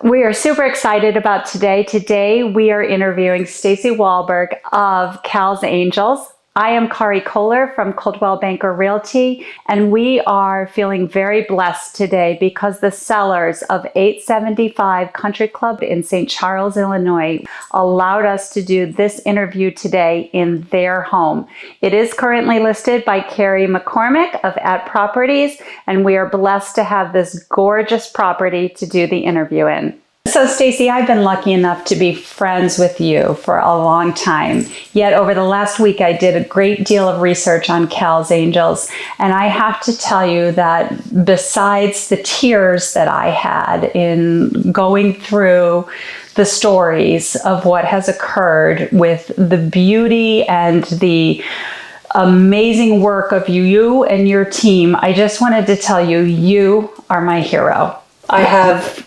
We are super excited about today. Today, we are interviewing Stacey Wahlberg of Cal's Angels. I am Kari Kohler from Coldwell Banker Realty, and we are feeling very blessed today because the sellers of 875 Country Club in St. Charles, Illinois, allowed us to do this interview today in their home. It is currently listed by Carrie McCormick of At Properties, and we are blessed to have this gorgeous property to do the interview in. So Stacey, I've been lucky enough to be friends with you for a long time. Yet over the last week, I did a great deal of research on Cal's Angels. And I have to tell you that besides the tears that I had in going through the stories of what has occurred with the beauty and the amazing work of you and your team, I just wanted to tell you, you are my hero. I have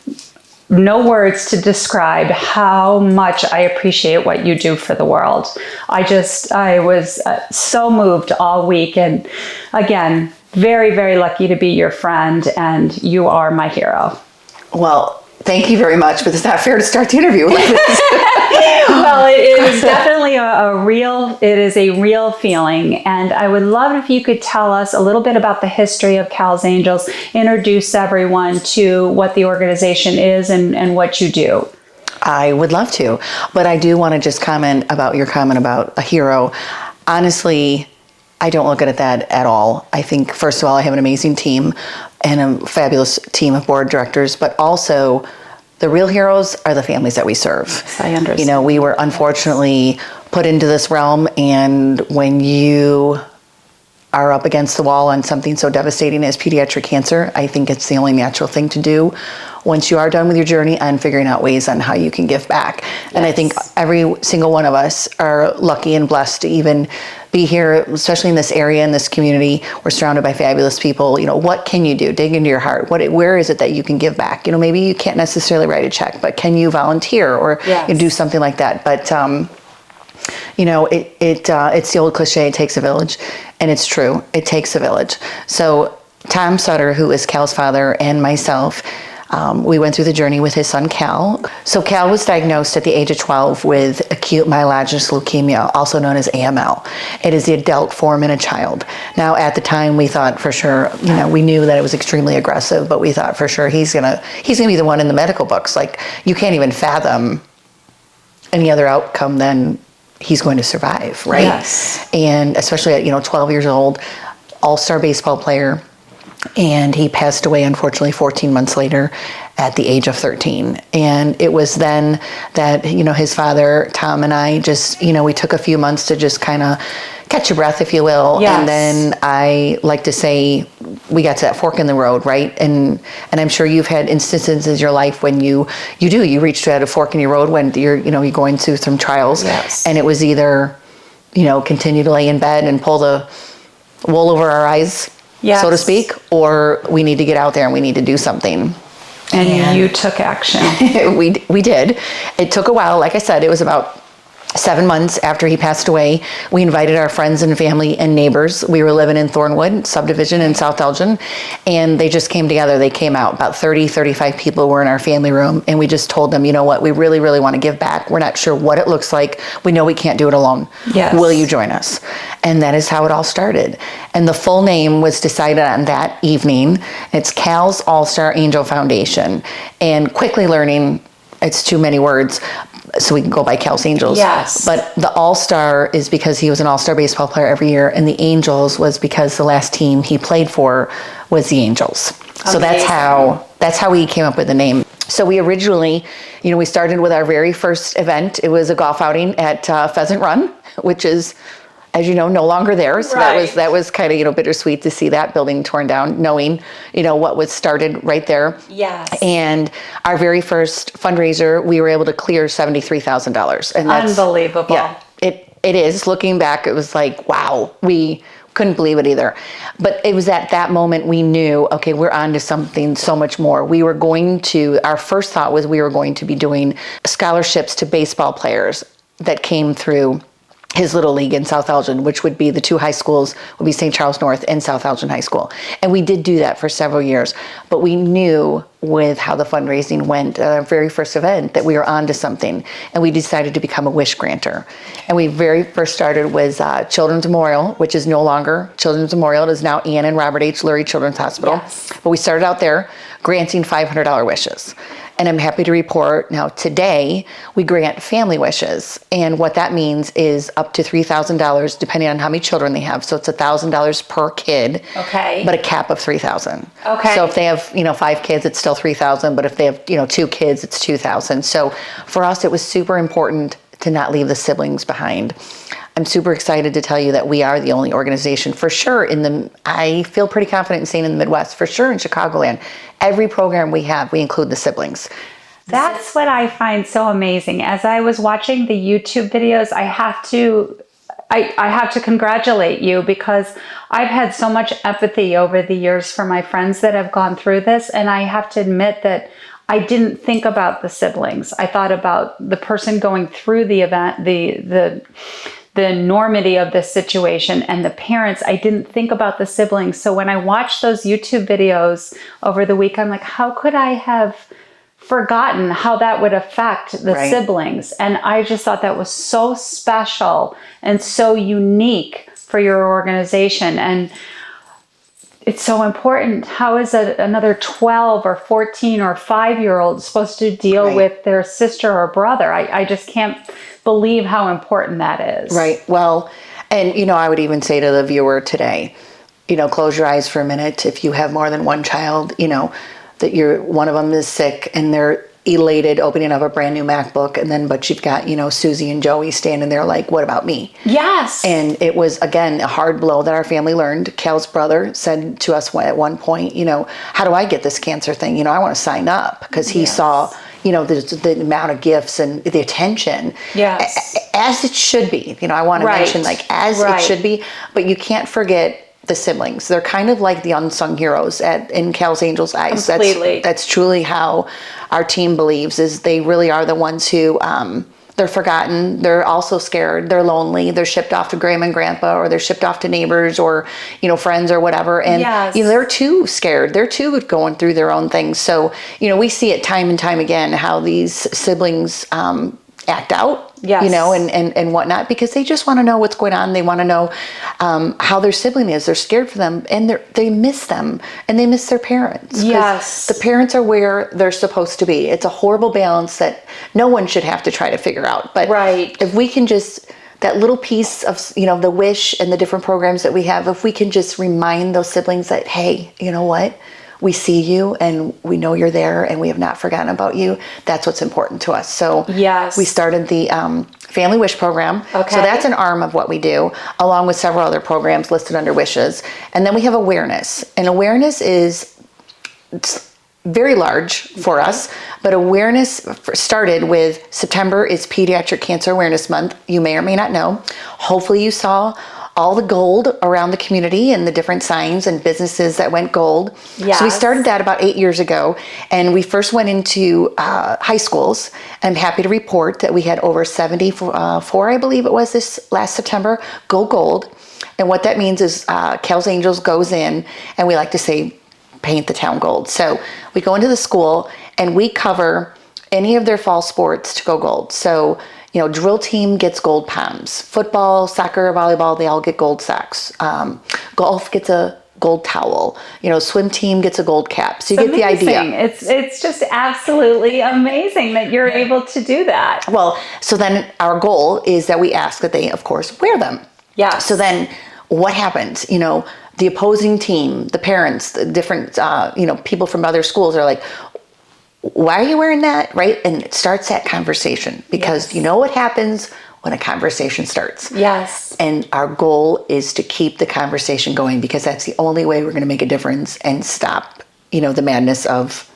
no words to describe how much I appreciate what you do for the world. I was so moved all week. And again, very, very lucky to be your friend, and you are my hero. Well, thank you very much, but it's not fair to start the interview like this. Well, it is definitely a real feeling. And I would love if you could tell us a little bit about the history of Cal's Angels, introduce everyone to what the organization is and what you do. I would love to, but I do want to just comment about your comment about a hero. Honestly, I don't look at that at all. I think, first of all, I have an amazing team and a fabulous team of board directors, but also the real heroes are the families that we serve. Yes, I understand. You know, we were unfortunately put into this realm, and when you are up against the wall on something so devastating as pediatric cancer, I think it's the only natural thing to do once you are done with your journey on figuring out ways on how you can give back. Yes. And I think every single one of us are lucky and blessed to even be here, especially in this area, in this community. We're surrounded by fabulous people. You know, what can you do? Dig into your heart. Where is it that you can give back? You know, maybe you can't necessarily write a check, but can you volunteer or do something like that? But you know, it's the old cliche, it takes a village, and it's true. It takes a village. So Tom Sutter, who is Cal's father, and myself, we went through the journey with his son, Cal. So Cal was diagnosed at the age of 12 with acute myelogenous leukemia, also known as AML. It is the adult form in a child. Now, at the time, we thought for sure, you know, we knew that it was extremely aggressive, but we thought for sure he's gonna be the one in the medical books. Like, you can't even fathom any other outcome than he's going to survive, right? Yes. And especially at 12 years old, all-star baseball player. And he passed away, unfortunately, 14 months later at the age of 13. And it was then that, his father, Tom, and I just, we took a few months to just kind of catch your breath, if you will. Yes. And then I like to say we got to that fork in the road, right? And I'm sure you've had instances in your life when you reach to a fork in your road when you're going through some trials. Yes. And it was either, continue to lay in bed and pull the wool over our eyes, yes, so to speak, or we need to get out there and we need to do something. And you took action. we did. It took a while. Like I said, it was about 7 months after he passed away. We invited our friends and family and neighbors. We were living in Thornwood subdivision in South Elgin, and they just came together. They came out. About 35 people were in our family room, and we just told them, you know what, we really, really want to give back. We're not sure what it looks like. We know we can't do it alone. Yes. Will you join us? And that is how it all started. And the full name was decided on that evening. It's Cal's All-Star Angel Foundation. And quickly learning, it's too many words, so we can go by Cal's Angels. Yes. But the All-Star is because he was an All-Star baseball player every year, and the Angels was because the last team he played for was the Angels. So that's how we came up with the name. So we originally, we started with our very first event. It was a golf outing at Pheasant Run, which is, as you know, no longer there. So right. that was kind of, bittersweet to see that building torn down, knowing, what was started right there. Yes. And our very first fundraiser, we were able to clear $73,000. And that's unbelievable. Yeah, it is. Looking back, it was like, wow, we couldn't believe it either. But it was at that moment we knew, okay, we're on to something so much more. Our first thought was we were going to be doing scholarships to baseball players that came through his little league in South Elgin, which would be the two high schools, would be St. Charles North and South Elgin High School. And we did do that for several years, but we knew with how the fundraising went at our very first event that we were onto something, and we decided to become a wish granter. And we very first started with Children's Memorial, which is no longer Children's Memorial, it is now Ann and Robert H. Lurie Children's Hospital. Yes. But we started out there granting $500 wishes. And I'm happy to report now today we grant family wishes. And what that means is up to $3,000 depending on how many children they have. So it's $1,000 per kid, Okay. but a cap of $3,000. Okay. So if they have, 5 kids, it's still $3,000. But if they have, 2 kids, it's $2,000. So for us, it was super important to not leave the siblings behind. I'm super excited to tell you that we are the only organization for sure I feel pretty confident in saying in the Midwest, for sure in Chicagoland, every program we have, we include the siblings. That's what I find so amazing. As I was watching the YouTube videos, I have to congratulate you, because I've had so much empathy over the years for my friends that have gone through this, and I have to admit that I didn't think about the siblings. I thought about the person going through the event, the enormity of this situation, and the parents. I didn't think about the siblings. So when I watched those YouTube videos over the week, I'm like, how could I have forgotten how that would affect the Right. siblings? And I just thought that was so special and so unique for your organization. And it's so important. How is another 12 or 14 or 5-year-old supposed to deal Right. with their sister or brother? I just can't believe how important that is. Right. Well, and I would even say to the viewer today, close your eyes for a minute. If you have more than one child, that one of them is sick and they're elated opening up a brand new MacBook, but you've got, Susie and Joey standing there like, what about me? Yes. And it was, again, a hard blow that our family learned. Cal's brother said to us at one point, how do I get this cancer thing? I want to sign up, because he Yes. saw, the amount of gifts and the attention. Yes. As it should be. I want to Right. mention, as Right. it should be, but you can't forget the siblings. They're kind of like the unsung heroes in Cal's Angels' eyes. Completely. That's truly how our team believes, is they really are the ones who, they're forgotten. They're also scared. They're lonely. They're shipped off to grandma and grandpa, or they're shipped off to neighbors or, friends or whatever. And Yes. they're too scared. They're too going through their own things. So, we see it time and time again, how these siblings, act out, Yes. and whatnot, because they just want to know what's going on. They want to know how their sibling is. They're scared for them, and they miss them, and they miss their parents. 'Cause Yes. the parents are where they're supposed to be. It's a horrible balance that no one should have to try to figure out. But Right. if we can just, that little piece of, the wish and the different programs that we have, if we can just remind those siblings that, hey, you know what? We see you and we know you're there and we have not forgotten about you. That's what's important to us. So Yes. we started the Family Wish program. Okay. So that's an arm of what we do, along with several other programs listed under Wishes. And then we have awareness. And awareness is very large for us, but awareness started with September is Pediatric Cancer Awareness Month. You may or may not know. Hopefully you saw all the gold around the community and the different signs and businesses that went gold. Yes. So we started that about 8 years ago, and we first went into high schools. I'm happy to report that we had over 74, I believe it was, this last September, go gold. And what that means is Cal's Angels goes in, and we like to say, paint the town gold. So we go into the school and we cover any of their fall sports to go gold. So drill team gets gold palms. Football, soccer, volleyball, they all get gold socks. Golf gets a gold towel. Swim team gets a gold cap. So you get the idea. It's just absolutely amazing that you're able to do that. Well, so then our goal is that we ask that they, of course, wear them. Yeah. So then what happens? The opposing team, the parents, the different, people from other schools are like, why are you wearing that? Right? And it starts that conversation, because Yes. you know what happens when a conversation starts. Yes. And our goal is to keep the conversation going, because that's the only way we're going to make a difference and stop, the madness of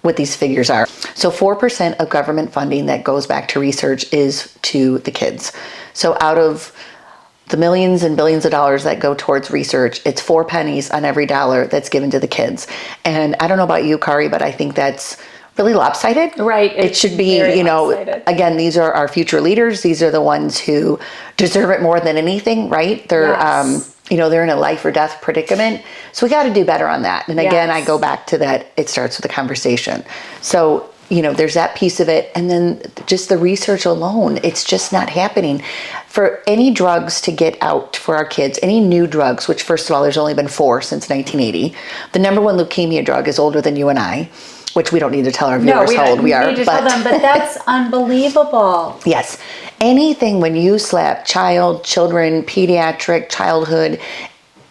what these figures are. So 4% of government funding that goes back to research is to the kids. So out of the millions and billions of dollars that go towards research, it's 4 pennies on every dollar that's given to the kids. And I don't know about you, Kari, but I think that's really lopsided. Right. It should be, very lopsided. again, these are our future leaders. These are the ones who deserve it more than anything, right? They're, Yes. they're in a life or death predicament. So we got to do better on that. And again, I Yes. go back to that. It starts with a conversation. So, there's that piece of it. And then just the research alone, it's just not happening. For any drugs to get out for our kids, any new drugs, which first of all, there's only been 4 since 1980. The number one leukemia drug is older than you and I, which we don't need to tell our viewers how old we are. Need to tell them, but that's unbelievable. Yes. Anything when you slap children, pediatric, childhood,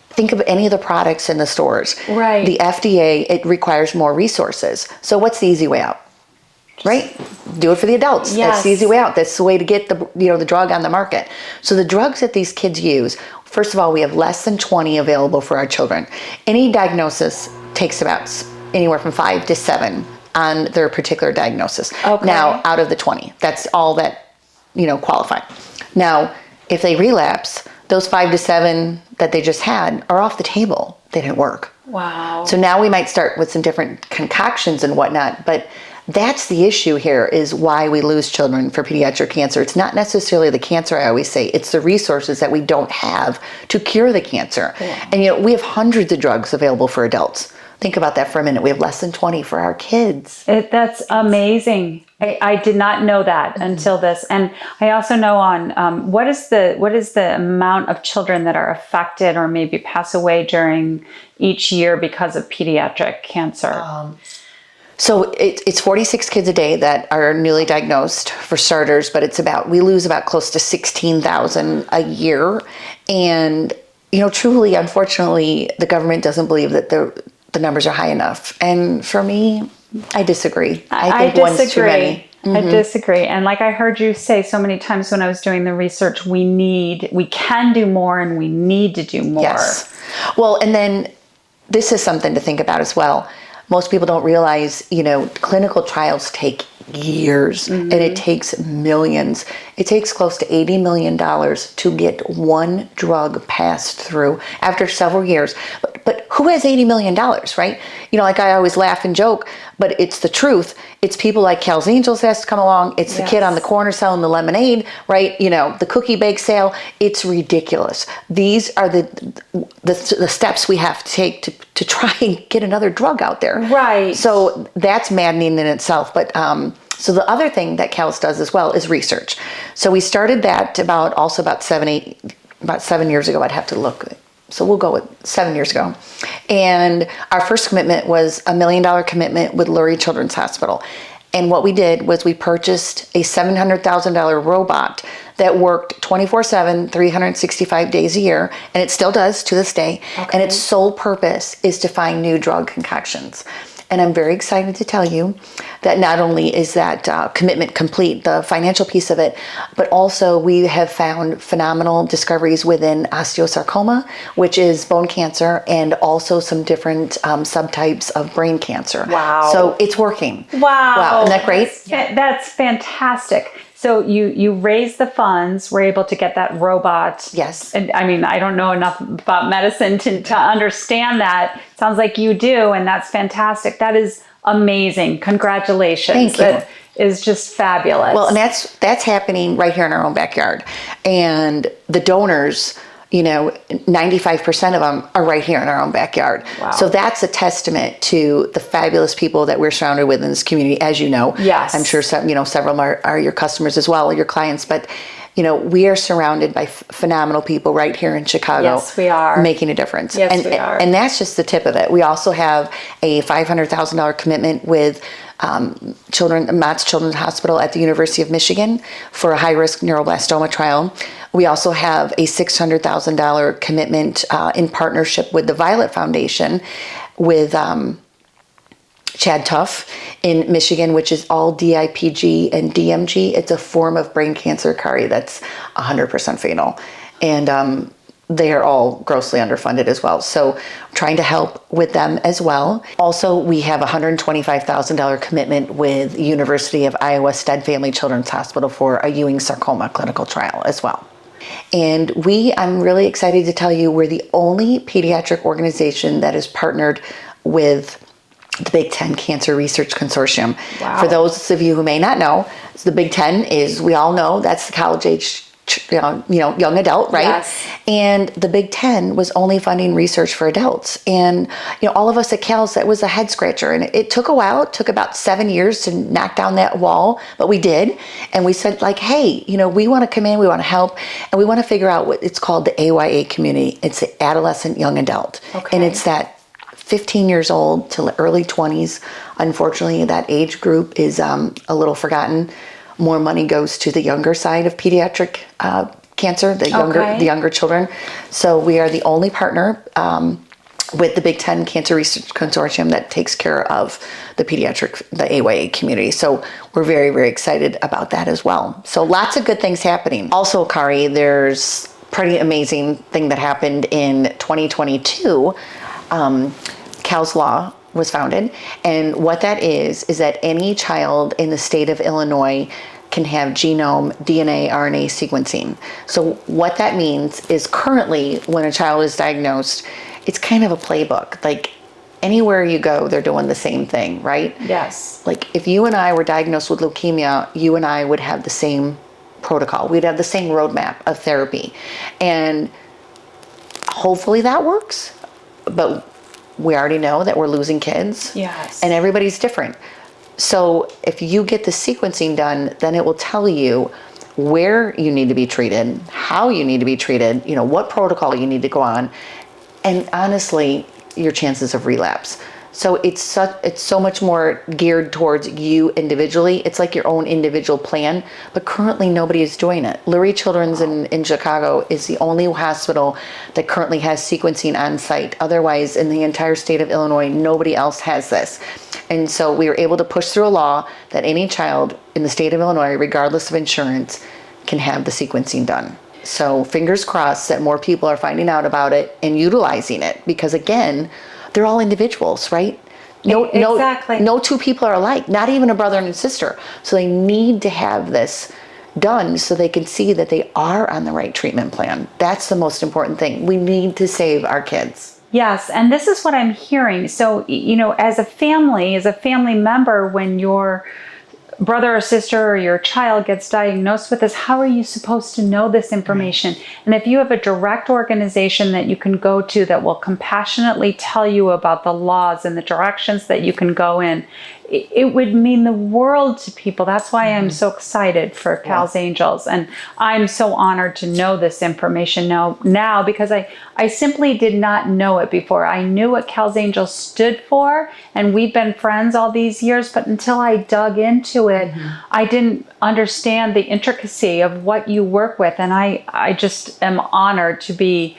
think of any of the products in the stores. Right. The FDA, it requires more resources. So what's the easy way out? Right? Do it for the adults. Yes. That's the easy way out. That's the way to get the drug on the market. So the drugs that these kids use, first of all, we have less than 20 available for our children. Any diagnosis takes about anywhere from 5 to 7 on their particular diagnosis. Okay. Now, out of the 20, that's all that, qualify. Now, if they relapse, those 5 to 7 that they just had are off the table. They didn't work. Wow. So now we might start with some different concoctions and whatnot, but that's the issue here, is why we lose children for pediatric cancer. It's not necessarily the cancer, I always say. It's the resources that we don't have to cure the cancer. Yeah. And we have hundreds of drugs available for adults. Think about that for a minute. We have less than 20 for our kids. That's amazing. I did not know that until this. And I also know on what is the amount of children that are affected or maybe pass away during each year because of pediatric cancer? So it's 46 kids a day that are newly diagnosed, for starters, but we lose about close to 16,000 a year. And, truly, unfortunately, the government doesn't believe that the numbers are high enough. And for me, I disagree. I think one's too many. I disagree. And like I heard you say so many times when I was doing the research, we can do more and we need to do more. Yes. Well, and then this is something to think about as well. Most people don't realize, clinical trials take years and it takes millions. It takes close to $80 million to get one drug passed through after several years. But who has $80 million, right? Like I always laugh and joke, but it's the truth. It's people like Cal's Angels has to come along. It's the kid on the corner selling the lemonade, right? The cookie bake sale. It's ridiculous. These are the steps we have to take to try and get another drug out there. Right. So that's maddening in itself. But so the other thing that Cal's does as well is research. So we started that about 7 years ago. I'd have to look. So we'll go with 7 years ago. And our first commitment was $1 million commitment with Lurie Children's Hospital. And what we did was we purchased a $700,000 robot that worked 24/7, 365 days a year, and it still does to this day. Okay. And its sole purpose is to find new drug concoctions. And I'm very excited to tell you that not only is that commitment complete, the financial piece of it, but also we have found phenomenal discoveries within osteosarcoma, which is bone cancer, and also some different subtypes of brain cancer. Wow. So it's working. Wow. Isn't that great? That's fantastic. So you raised the funds, were able to get that robot. Yes. And I mean, I don't know enough about medicine to understand that. Sounds like you do, and that's fantastic. That is amazing. Congratulations. Thank you. That is just fabulous. Well, and that's happening right here in our own backyard. And the donors, 95% of them are right here in our own backyard. Wow. So that's a testament to the fabulous people that we're surrounded with in this community, as you know. Yes. I'm sure several are your customers as well, or your clients, but we are surrounded by phenomenal people right here in Chicago. Yes, we are. Making a difference. Yes, we are. And that's just the tip of it. We also have a $500,000 commitment with Mott's Children's Hospital at the University of Michigan for a high-risk neuroblastoma trial. We also have a $600,000 commitment in partnership with the Violet Foundation with Chad Tuff in Michigan, which is all DIPG and DMG. It's a form of brain cancer, Kari, that's 100% fatal. And they are all grossly underfunded as well. So trying to help with them as well. Also, we have a $125,000 commitment with University of Iowa Stead Family Children's Hospital for a Ewing sarcoma clinical trial as well. And I'm really excited to tell you we're the only pediatric organization that is partnered with the Big Ten Cancer Research Consortium. Wow. For those of you who may not know, the Big Ten is, we all know, that's the college age, young adult, right? Yes. And the Big Ten was only funding research for adults. And, all of us at Cal's, that was a head scratcher. And it took a while. It took about 7 years to knock down that wall, but we did. And we said, like, hey, we want to come in, we want to help, and we want to figure out what it's called, the AYA community. It's the adolescent young adult. Okay. And it's that 15 years old to early 20s. Unfortunately, that age group is a little forgotten. More money goes to the younger side of pediatric cancer, the younger children. So we are the only partner with the Big Ten Cancer Research Consortium that takes care of the AYA community. So we're very, very excited about that as well. So lots of good things happening. Also, Kari, there's pretty amazing thing that happened in 2022. Cal's Law was founded, and what that is that any child in the state of Illinois can have genome, DNA, RNA sequencing. So what that means is currently when a child is diagnosed, it's kind of a playbook. Like anywhere you go, they're doing the same thing, right? Yes. Like if you and I were diagnosed with leukemia, you and I would have the same protocol. We'd have the same roadmap of therapy. And hopefully that works. But we already know that we're losing kids. Yes. And everybody's different. So if you get the sequencing done, then it will tell you where you need to be treated, how you need to be treated, what protocol you need to go on, and honestly, your chances of relapse. So it's so much more geared towards you individually. It's like your own individual plan, but currently nobody is doing it. Lurie Children's in Chicago is the only hospital that currently has sequencing on site. Otherwise, in the entire state of Illinois, nobody else has this. And so we were able to push through a law that any child in the state of Illinois, regardless of insurance, can have the sequencing done. So fingers crossed that more people are finding out about it and utilizing it, because again, they're all individuals, right? Exactly. No two people are alike, not even a brother and a sister. So they need to have this done so they can see that they are on the right treatment plan. That's the most important thing. We need to save our kids. Yes, and this is what I'm hearing. So, as a family member, when your brother or sister or your child gets diagnosed with this, how are you supposed to know this information? Right. And if you have a direct organization that you can go to that will compassionately tell you about the laws and the directions that you can go in, it would mean the world to people. That's why I'm so excited for Cal's Angels. And I'm so honored to know this information now because I simply did not know it before. I knew what Cal's Angels stood for, and we've been friends all these years, but until I dug into it, I didn't understand the intricacy of what you work with. And I just am honored to be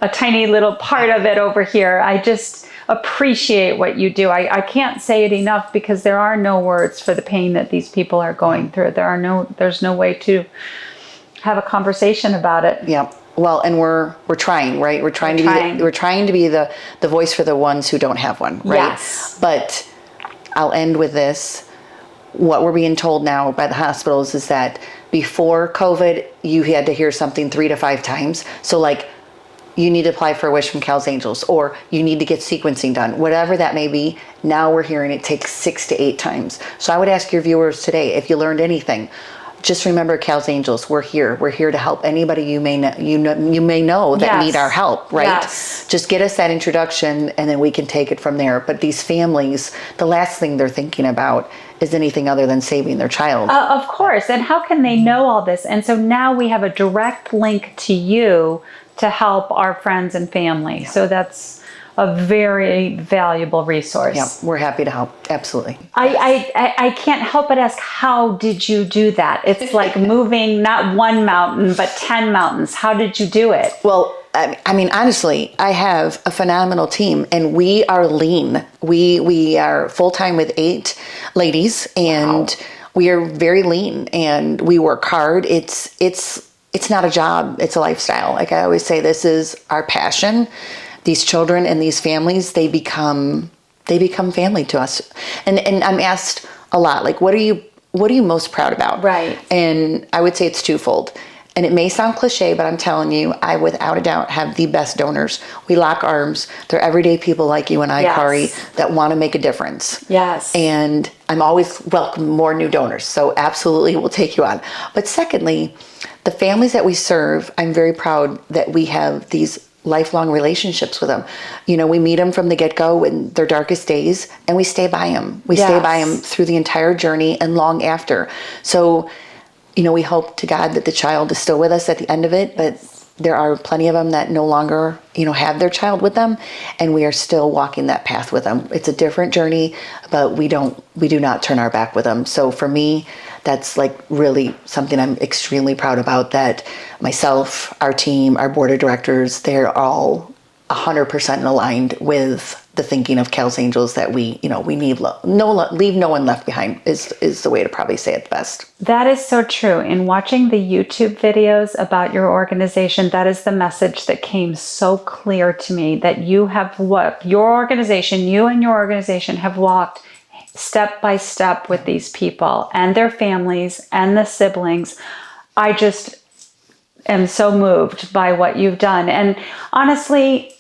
a tiny little part of it over here. I just appreciate what you do. I can't say it enough because there are no words for the pain that these people are going through. There's no way to have a conversation about it. Yeah. Well, and we're trying, right? We're trying to be the voice for the ones who don't have one, right? Yes. But I'll end with this. What we're being told now by the hospitals is that before COVID, you had to hear something 3 to 5 times. So like, you need to apply for a wish from Cal's Angels, or you need to get sequencing done, whatever that may be. Now we're hearing it takes 6 to 8 times. So I would ask your viewers today, if you learned anything, just remember Cal's Angels. We're here. We're here to help anybody you may know that need our help, right? Yes. Just get us that introduction, and then we can take it from there. But these families, the last thing they're thinking about is anything other than saving their child. Of course. And how can they know all this? And so now we have a direct link to you to help our friends and family. So that's a very valuable resource. Yeah, we're happy to help. Absolutely. I can't help but ask, how did you do that? It's like moving not one mountain, but 10 mountains. How did you do it? Well, I mean, honestly, I have a phenomenal team, and we are lean. We are full-time with 8 ladies, and we are very lean, and we work hard. It's not a job, it's a lifestyle. Like I always say, this is our passion. These children and these families, they become family to us. And I'm asked a lot, like, what are you most proud about? Right. And I would say it's twofold. And it may sound cliche, but I'm telling you, I without a doubt have the best donors. We lock arms. They're everyday people like you and I, Yes. Kari, that want to make a difference. Yes. And I'm always welcome more new donors. So absolutely, we'll take you on. But secondly, the families that we serve, I'm very proud that we have these lifelong relationships with them. You know, we meet them from the get-go in their darkest days, and we stay by them. We stay by them through the entire journey and long after. So, you know, we hope to God that the child is still with us at the end of it, but there are plenty of them that no longer, you know, have their child with them, and we are still walking that path with them. It's a different journey, but we do not turn our back with them. So for me, that's like really something I'm extremely proud about, that myself, our team, our board of directors, they're all 100% aligned with the thinking of Cal's Angels, that we need leave no one left behind is the way to probably say it best. That is so true. In watching the YouTube videos about your organization, that is the message that came so clear to me, that you and your organization have walked step by step with these people and their families and the siblings. I just am so moved by what you've done. And honestly,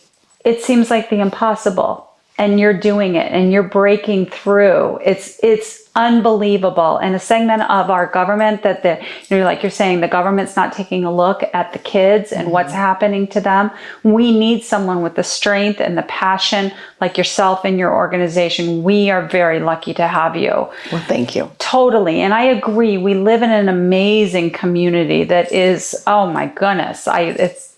it seems like the impossible, and you're doing it and you're breaking through. It's unbelievable. And a segment of our government that like you're saying, the government's not taking a look at the kids and what's happening to them. We need someone with the strength and the passion like yourself and your organization. We are very lucky to have you. Well, thank you. Totally. And I agree. We live in an amazing community that is, oh my goodness.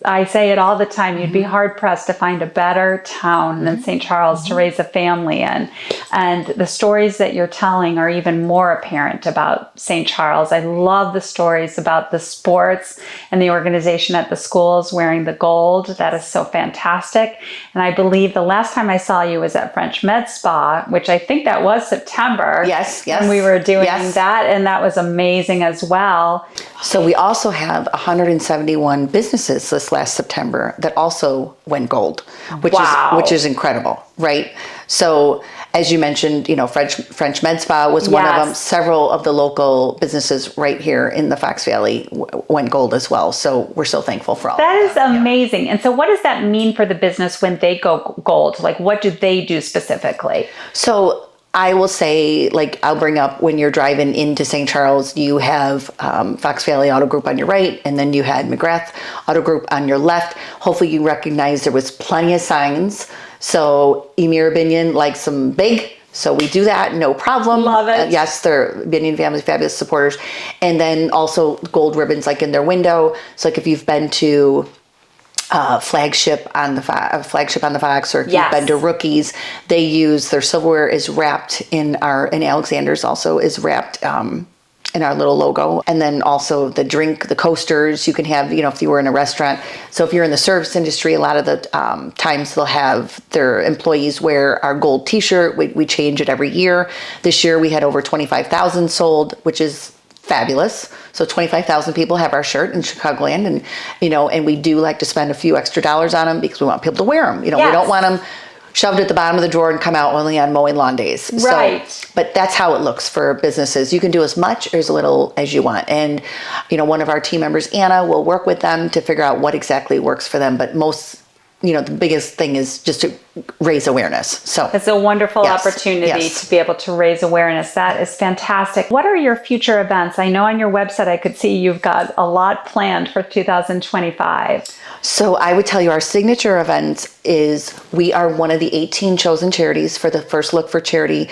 I say it all the time. You'd be hard pressed to find a better town than St. Charles to raise a family in. And the stories that you're telling are even more apparent about St. Charles. I love the stories about the sports and the organization at the schools wearing the gold. That is so fantastic. And I believe the last time I saw you was at French Med Spa, which I think that was September. Yes. And we were doing that, and that was amazing as well. So we also have 171 businesses this last September that also went gold, which is incredible, right? So as you mentioned, you know, French Med Spa was one of them. Several of the local businesses right here in the Fox Valley went gold as well. So we're so thankful for all that. That is amazing. And so what does that mean for the business when they go gold? Like, what do they do specifically? So I will say, like, I'll bring up when you're driving into St. Charles, you have Fox Valley Auto Group on your right, and then you had McGrath Auto Group on your left. Hopefully you recognize there was plenty of signs. So Emir Binion likes them big. So we do that, no problem. Love it. Yes, they're Binion family, fabulous supporters. And then also gold ribbons like in their window. So like if you've been to flagship on the Fox, or if you've been to Rookies, they use their silverware is wrapped in Alexander's also is wrapped in our little logo. And then also the coasters you can have, you know, if you were in a restaurant. So if you're in the service industry, a lot of the times they'll have their employees wear our gold t-shirt. We change it every year. This year we had over 25,000 sold, which is fabulous. So 25,000 people have our shirt in Chicagoland, and you know, and we do like to spend a few extra dollars on them because we want people to wear them. You know, we don't want them shoved at the bottom of the drawer and come out only on mowing lawn days. Right. So, but that's how it looks for businesses. You can do as much or as little as you want. And, you know, one of our team members, Anna, will work with them to figure out what exactly works for them. But the biggest thing is just to raise awareness. So it's a wonderful opportunity to be able to raise awareness. That is fantastic. What are your future events? I know on your website I could see you've got a lot planned for 2025. So I would tell you our signature event is we are one of the 18 chosen charities for the First Look for Charity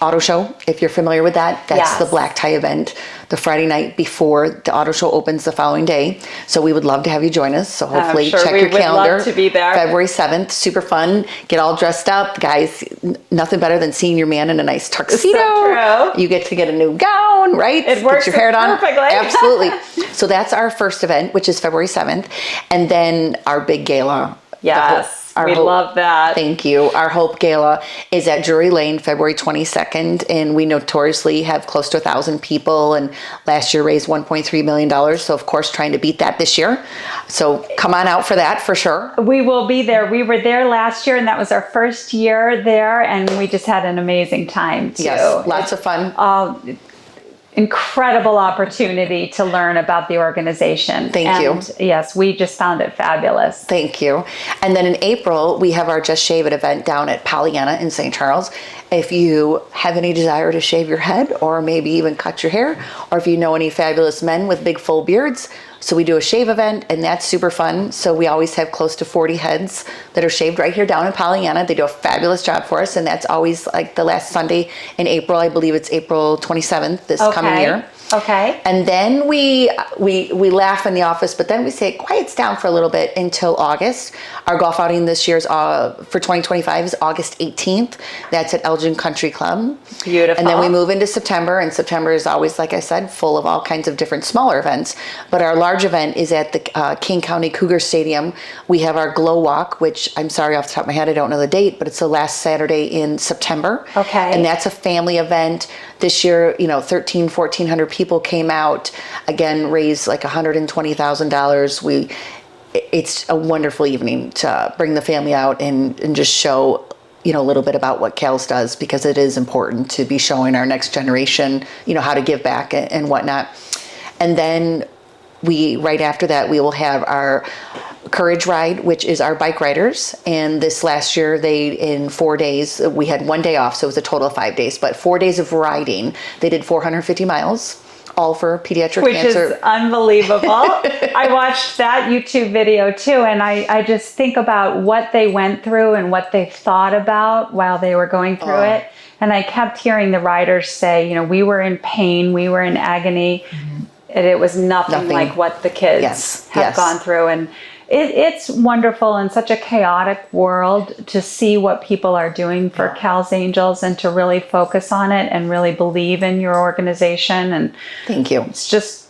auto show. If you're familiar with that, that's the black tie event, the Friday night before the auto show opens the following day. So we would love to have you join us. So hopefully check your calendar. Love to be there. February 7th, super fun. Get all dressed up. Guys, nothing better than seeing your man in a nice tuxedo. So true. You get to get a new gown, right? It works. Get your hair done. Perfectly. Absolutely. So that's our first event, which is February 7th. And then our big gala. Yes. We love that. Thank you. Our Hope Gala is at Drury Lane, February 22nd, and we notoriously have close to 1,000 people, and last year raised $1.3 million. So, of course, trying to beat that this year. So come on out for that for sure. We will be there. We were there last year, and that was our first year there, and we just had an amazing time, too. Yes, lots of fun. incredible opportunity to learn about the organization. Thank you. Yes, we just found it fabulous. Thank you. And then in April, we have our Just Shave It event down at Pollyanna in St. Charles. If you have any desire to shave your head or maybe even cut your hair, or if you know any fabulous men with big full beards, so we do a shave event, and that's super fun. So we always have close to 40 heads that are shaved right here down in Pollyanna. They do a fabulous job for us, and that's always like the last Sunday in April. I believe it's April 27th this coming year. Okay. And then we laugh in the office, but then we say it quiets down for a little bit until August. Our golf outing this year is for 2025 is August 18th. That's at Elgin Country Club. Beautiful. And then we move into September, and September is always, like I said, full of all kinds of different smaller events. But our large event is at the King County Cougar Stadium. We have our Glow Walk, which I'm sorry off the top of my head, I don't know the date, but it's the last Saturday in September. Okay. And that's a family event. This year, 1,400 people came out, again, raised like $120,000. It's a wonderful evening to bring the family out and just show, a little bit about what CALS does, because it is important to be showing our next generation, how to give back and whatnot. And then right after that, we will have our Courage Ride, which is our bike riders. And this last year, in 4 days, we had 1 day off, so it was a total of 5 days, but 4 days of riding. They did 450 miles, all for pediatric cancer. Which is unbelievable. I watched that YouTube video too, and I just think about what they went through and what they thought about while they were going through it. And I kept hearing the riders say, we were in pain, we were in agony, and it was nothing like what the kids have gone through. And it's wonderful in such a chaotic world to see what people are doing for CALS Angels and to really focus on it and really believe in your organization. And thank you. It's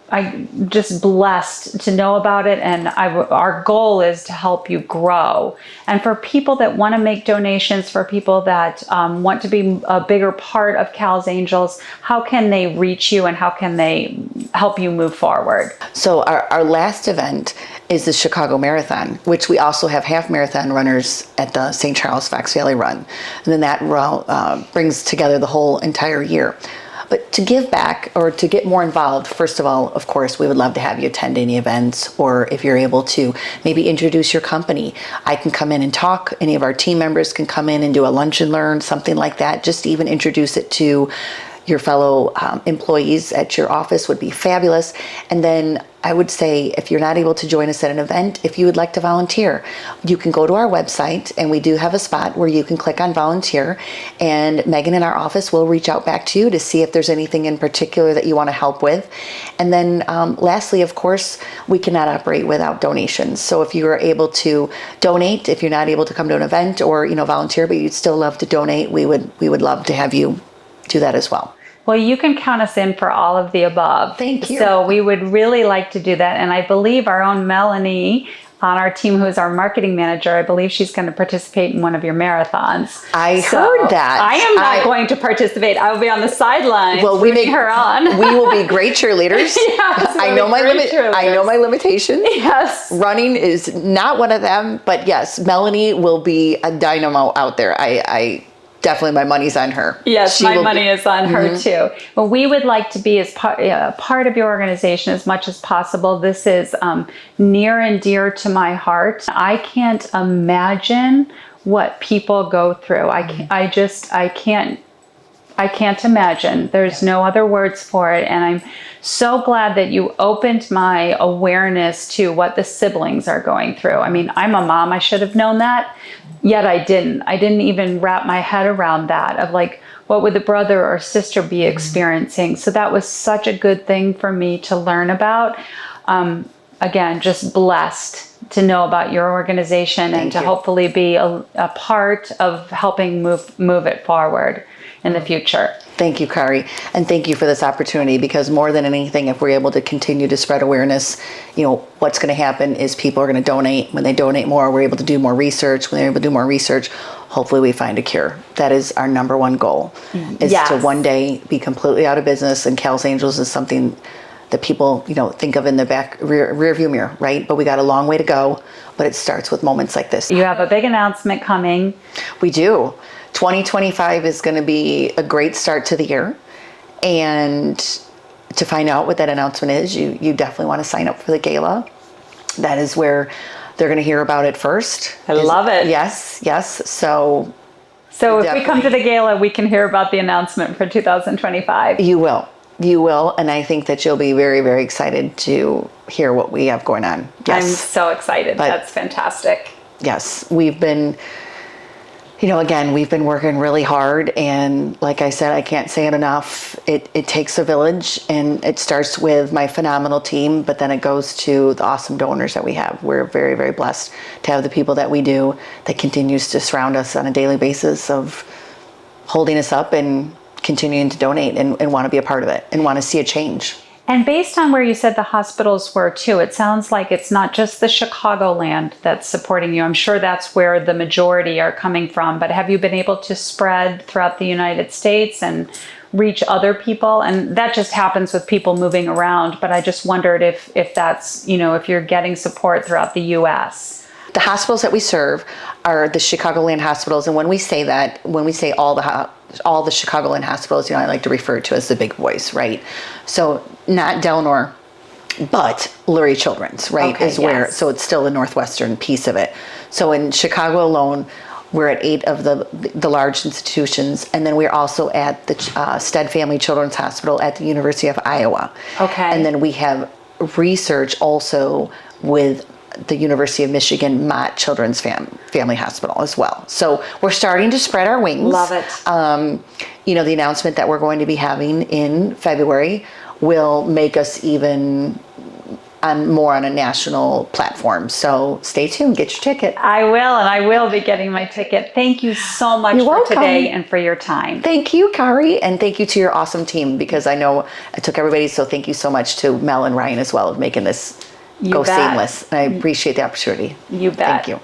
I'm just blessed to know about it, and our goal is to help you grow. And for people that want to make donations, for people that want to be a bigger part of CALS Angels, how can they reach you and how can they help you move forward? So our last event is the Chicago Marathon, which we also have half marathon runners at the St. Charles Fox Valley Run. And then that brings together the whole entire year. But to give back or to get more involved, first of all, of course, we would love to have you attend any events, or if you're able to maybe introduce your company. I can come in and talk. Any of our team members can come in and do a lunch and learn, something like that. Just to even introduce it to your fellow employees at your office would be fabulous. And then I would say, if you're not able to join us at an event, if you would like to volunteer, you can go to our website, and we do have a spot where you can click on volunteer, and Megan in our office will reach out back to you to see if there's anything in particular that you want to help with. And then lastly, of course, we cannot operate without donations. So if you are able to donate, if you're not able to come to an event or volunteer, but you'd still love to donate, we would love to have you do that as well. Well, you can count us in for all of the above. Thank you. So we would really like to do that. And I believe our own Melanie on our team, who's our marketing manager, I believe she's going to participate in one of your marathons. I heard that. I am not going to participate. I will be on the sidelines rooting her on. We will be great cheerleaders. Yes, I know my limitations. Yes. Running is not one of them, but yes, Melanie will be a dynamo out there. I definitely, my money's on her. Yes, my money is on her too. Well, we would like to be as part of your organization as much as possible. This is near and dear to my heart. I can't imagine what people go through. I can't imagine. There's no other words for it. And I'm so glad that you opened my awareness to what the siblings are going through. I mean, I'm a mom. I should have known that. Yet I didn't. I didn't even wrap my head around that of like, what would the brother or sister be experiencing? So that was such a good thing for me to learn about. Again, just blessed to know about your organization and to hopefully be a part of helping move it forward in the future. Thank you, Kari. And thank you for this opportunity, because more than anything, if we're able to continue to spread awareness, what's going to happen is people are going to donate. When they donate more, we're able to do more research. When they're able to do more research, hopefully we find a cure. That is our number one goal, is to one day be completely out of business. And CALS Angels is something that people, think of in the rear view mirror, right? But we got a long way to go, but it starts with moments like this. You have a big announcement coming. We do. 2025 is going to be a great start to the year. And to find out what that announcement is, you definitely want to sign up for the gala. That is where they're going to hear about it first. I love it. Yes, yes. So if we come to the gala, we can hear about the announcement for 2025. you will. You will. And I think that you'll be very, very excited to hear what we have going on. Yes. I'm so excited. That's fantastic. Yes. We've been, again, we've been working really hard. And like I said, I can't say it enough. It takes a village, and it starts with my phenomenal team, but then it goes to the awesome donors that we have. We're very, very blessed to have the people that we do that continues to surround us on a daily basis of holding us up and continuing to donate and want to be a part of it and want to see a change. And based on where you said the hospitals were too, it sounds like it's not just the Chicagoland that's supporting you. I'm sure that's where the majority are coming from, but have you been able to spread throughout the United States and reach other people? And that just happens with people moving around, but I just wondered if that's, if you're getting support throughout the US. The hospitals that we serve are the Chicagoland hospitals, and when we say that, when we say all the Chicagoland hospitals, I like to refer to as the big boys, right? So not Delnor, but Lurie Children's, right? Okay, is where, yes. so it's still the northwestern piece of it. So in Chicago alone, we're at 8 of the large institutions, and then we're also at the Stead Family Children's Hospital at the University of Iowa. Okay. And then we have research also with the University of Michigan Mott Children's Family Hospital as well. So we're starting to spread our wings. Love it. The announcement that we're going to be having in February will make us even more on a national platform. So stay tuned, get your ticket. I will, and I will be getting my ticket. Thank you so much for today and for your time. Thank you, Kari, and thank you to your awesome team, because I know I took everybody, so thank you so much to Mel and Ryan as well of making this go seamless. And I appreciate the opportunity. You bet. Thank you.